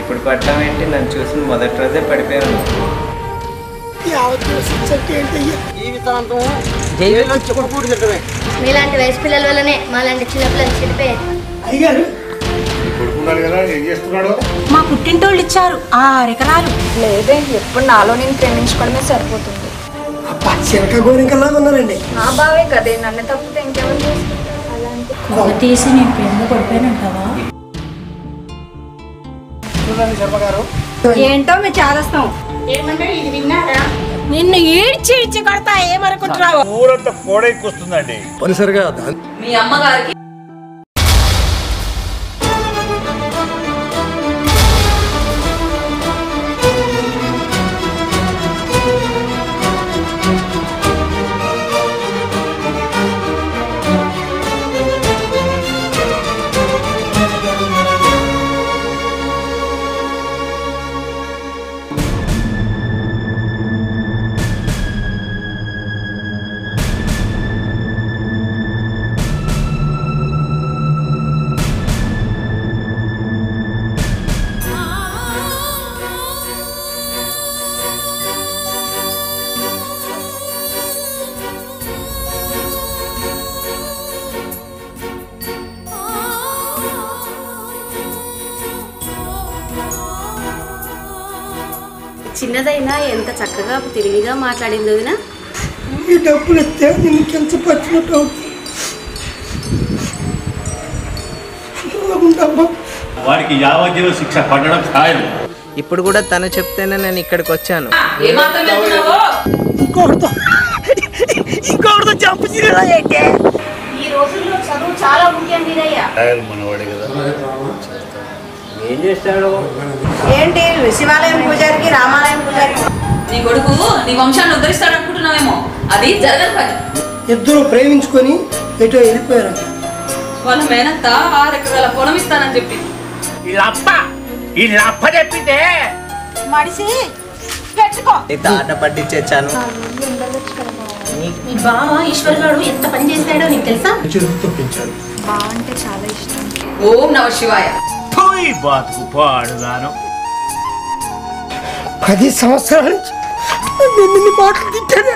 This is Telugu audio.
ఇప్పుడు పడ్డం ఏంటి? నన్ను చూసిన మొదటి రోజే పడిపోయాను. మీలాంటి వయసు పిల్లల వల్లనే మాలాంటి చిన్నపిల్లలు చెడిపోయారు. మా పుట్టింటోళ్ళు ఇచ్చారు 6 ఎకరాలు. లేదే, ఎప్పుడు నాలో నేను ప్రేమించుకోవడమే సరిపోతుంది. మా బావే కదే, నన్ను తప్పితే ఇంకెవరు చేసుకుంటారు? అలాంటి తీసి నేను ప్రేమలో పడిపోయానంటావా? ఏంటో మేము చాలాస్తాం. ఏమన్నా ఇది విన్నారా? నిన్ను ఈడ్చి కొడతా ఏమనుకుంటున్నావు? ఊరంతా కోడెక్కొస్తుందండి. మీ అమ్మగారికి చిన్నదైనా ఎంత చక్కగా తెలివిగా మాట్లాడింది వదినా. ఈ డబ్బులు ఇస్తే నీకెంత పచ్చినట్టు వాడికి యావజ్జీవ శిక్ష పడడం ఖాయం. ఇప్పుడు కూడా తను చెప్తేనే నేను ఇక్కడికి వచ్చాను. ఇంకొకటితో చంపు ఏంటి? ఈ రోజుల్లో చదువు చాలా ముఖ్యం వీరయ్య. మనవాడే కదా. ఏం చేస్తాడు? ఏంటి శివాలయం పూజారికి రామాలయం పూజారికి? నీ కొడుకు నీ వంశాన్ని ఉద్ధరిస్తాడు అనుకుంటున్నావేమో, అది జరగదు పని. ఇద్దరు ప్రేమించుకొని ఎటో వెళ్ళిపోయారు. వాళ్ళ మేనత్త 6 ఎకరాల పొలం ఇస్తానని చెప్పి ఈ లప్ప చెప్పిందే మడిసి పెట్టుకో. తాట పట్టించాను. మీ బావ ఈశ్వర్ గారు ఎంత పని చేశాడో నీకు తెలుసా? బావ అంటే చాలా ఇష్టం. ఓం నమ శివాయ. పోయి బాతుకు పాడుగాను. 10 సంవత్సరాల నుంచి నిన్ను మాటలు తిట్టానే.